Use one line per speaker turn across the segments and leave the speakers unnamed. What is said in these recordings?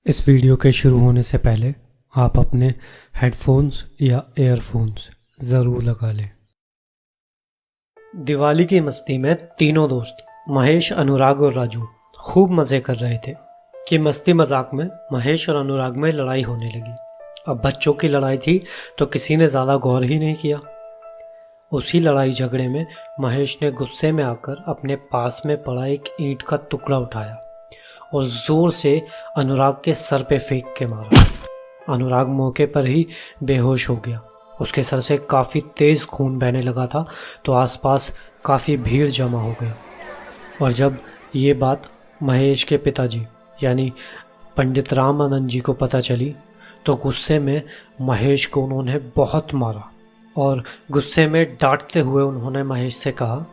इस वीडियो के शुरू होने से पहले आप अपने हेडफोन्स या ईयरफोन्स ज़रूर लगा लें। दिवाली की मस्ती में तीनों दोस्त महेश, अनुराग और राजू खूब मज़े कर रहे थे कि मस्ती मजाक में महेश और अनुराग में लड़ाई होने लगी। अब बच्चों की लड़ाई थी तो किसी ने ज़्यादा गौर ही नहीं किया। उसी लड़ाई झगड़े में महेश ने गुस्से में आकर अपने पास में पड़ा एक ईंट का टुकड़ा उठाया और ज़ोर से अनुराग के सर पे फेंक के मारा। अनुराग मौके पर ही बेहोश हो गया। उसके सर से काफ़ी तेज़ खून बहने लगा था तो आसपास काफ़ी भीड़ जमा हो गई। और जब ये बात महेश के पिताजी यानी पंडित राम आनंद जी को पता चली तो गुस्से में महेश को उन्होंने बहुत मारा और गुस्से में डांटते हुए उन्होंने महेश से कहा,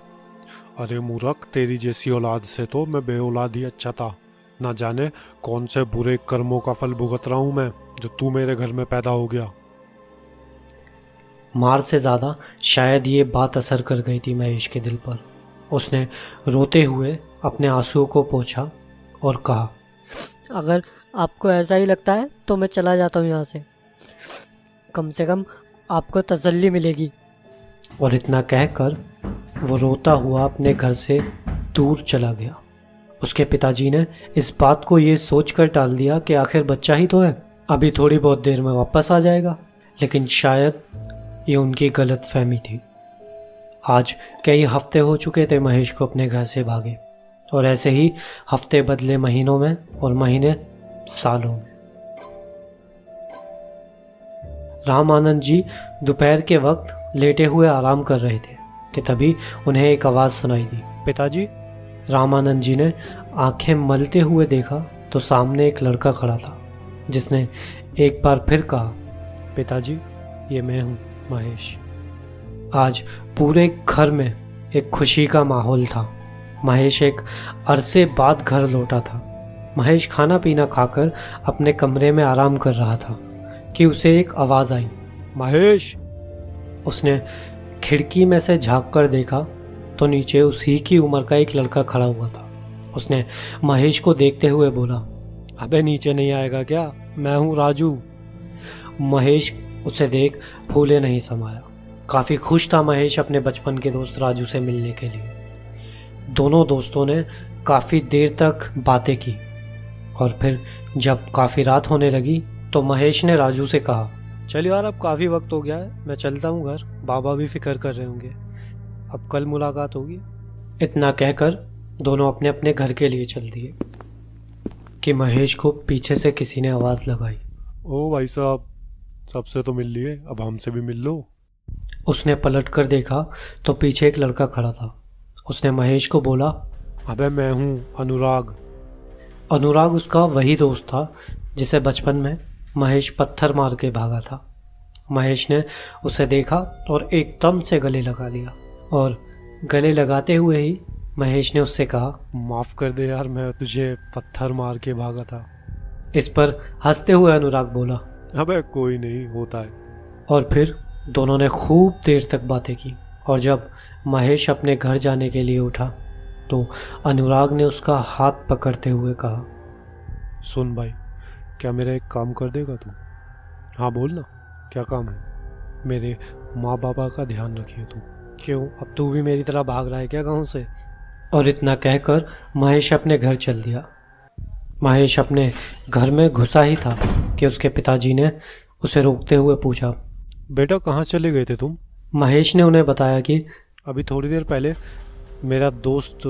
अरे मूर्ख, तेरी जैसी औलाद से तो मैं बेऔलाद ही अच्छा था। ना जाने कौन से बुरे कर्मों का फल भुगत रहा हूं मैं, जो तू मेरे घर में पैदा हो गया।
मार से ज़्यादा शायद ये बात असर कर गई थी महेश के दिल पर। उसने रोते हुए अपने आंसुओं को पोंछा और कहा,
अगर आपको ऐसा ही लगता है तो मैं चला जाता हूँ यहाँ से, कम से कम आपको तसल्ली मिलेगी।
और इतना कहकर वो रोता हुआ अपने घर से दूर चला गया। उसके पिताजी ने इस बात को ये सोचकर टाल दिया कि आखिर बच्चा ही तो है, अभी थोड़ी बहुत देर में वापस आ जाएगा। लेकिन शायद ये उनकी गलत फहमी थी। आज कई हफ्ते हो चुके थे महेश को अपने घर से भागे, और ऐसे ही हफ्ते बदले महीनों में और महीने सालों में। राम आनंद जी दोपहर के वक्त लेटे हुए आराम कर रहे थे कि तभी उन्हें एक आवाज़ सुनाई दी।
पिताजी।
राम आनंद जी ने आंखें मलते हुए देखा तो सामने एक लड़का खड़ा था जिसने एक बार फिर कहा, पिताजी, ये मैं हूँ, महेश। आज पूरे घर में एक खुशी का माहौल था। महेश एक अरसे बाद घर लौटा था। महेश खाना पीना खाकर अपने कमरे में आराम कर रहा था कि उसे एक आवाज़ आई,
महेश।
उसने खिड़की में से झांक कर देखा तो नीचे उसी की उम्र का एक लड़का खड़ा हुआ था। उसने महेश को देखते हुए बोला,
अबे नीचे नहीं आएगा क्या? मैं हूँ राजू।
महेश उसे देख फूले नहीं समाया। काफ़ी खुश था महेश अपने बचपन के दोस्त राजू से मिलने के लिए। दोनों दोस्तों ने काफ़ी देर तक बातें की और फिर जब काफ़ी रात होने लगी तो महेश ने राजू से कहा,
चल यार, अब काफ़ी वक्त हो गया है, मैं चलता हूँ घर। बाबा भी फिक्र कर रहे होंगे, अब कल मुलाकात होगी।
इतना कहकर दोनों अपने अपने घर के लिए चल दिए कि महेश को पीछे से किसी ने आवाज़ लगाई,
ओ भाई साहब, सबसे तो मिल लिए, अब हमसे भी मिल लो।
उसने पलट कर देखा तो पीछे एक लड़का खड़ा था। उसने महेश को बोला,
अबे मैं हूँ अनुराग।
अनुराग उसका वही दोस्त था जिसे बचपन में महेश पत्थर मार के भागा था। महेश ने उसे देखा और एकदम से गले लगा लिया, और गले लगाते हुए ही महेश ने उससे कहा,
माफ़ कर दे यार, मैं तुझे पत्थर मार के भागा था।
इस पर हंसते हुए अनुराग बोला,
अबे कोई नहीं, होता है।
और फिर दोनों ने खूब देर तक बातें की। और जब महेश अपने घर जाने के लिए उठा तो अनुराग ने उसका हाथ पकड़ते हुए कहा,
सुन भाई, क्या मेरा एक काम कर देगा तू? हाँ बोल ना, क्या काम है? मेरे माँ बाबा का ध्यान रखिए तू।
क्यों, अब तू भी मेरी तरह भाग रहा है क्या गाँव से? और इतना कहकर महेश अपने घर चल दिया। महेश अपने घर में घुसा ही था कि उसके पिताजी ने उसे रोकते हुए पूछा,
बेटा कहाँ चले गए थे तुम?
महेश ने उन्हें बताया कि
अभी थोड़ी देर पहले मेरा दोस्त,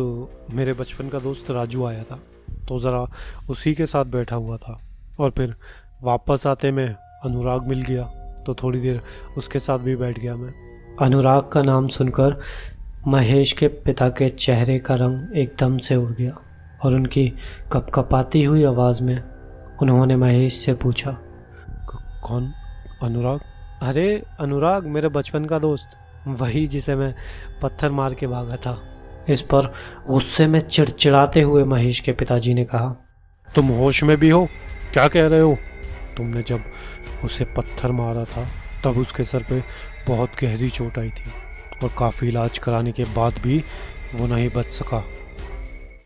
मेरे बचपन का दोस्त राजू आया था, तो ज़रा उसी के साथ बैठा हुआ था। और फिर वापस आते में अनुराग मिल गया तो थोड़ी देर उसके साथ भी बैठ गया मैं।
अनुराग का नाम सुनकर महेश के पिता के चेहरे का रंग एकदम से उड़ गया और उनकी कपकपाती हुई आवाज़ में उन्होंने महेश से पूछा,
कौन? अनुराग?
अरे अनुराग, मेरे बचपन का दोस्त, वही जिसे मैं पत्थर मार के भागा था। इस पर गुस्से में चिड़चिड़ाते हुए महेश के पिताजी ने कहा,
तुम होश में भी हो? क्या कह रहे हो? तुमने जब उसे पत्थर मारा था तब उसके सर पे बहुत गहरी चोट आई थी और काफ़ी इलाज कराने के बाद भी वो नहीं बच सका।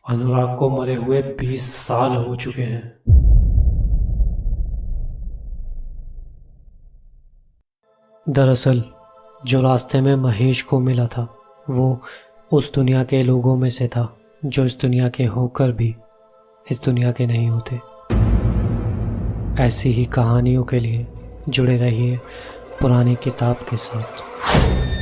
अनुराग को मरे हुए 20 साल हो चुके हैं। दरअसल जो रास्ते में महेश को मिला था वो उस दुनिया के लोगों में से था जो इस दुनिया के होकर भी इस दुनिया के नहीं होते। ऐसी ही कहानियों के लिए जुड़े रहिए पुरानी किताब के साथ।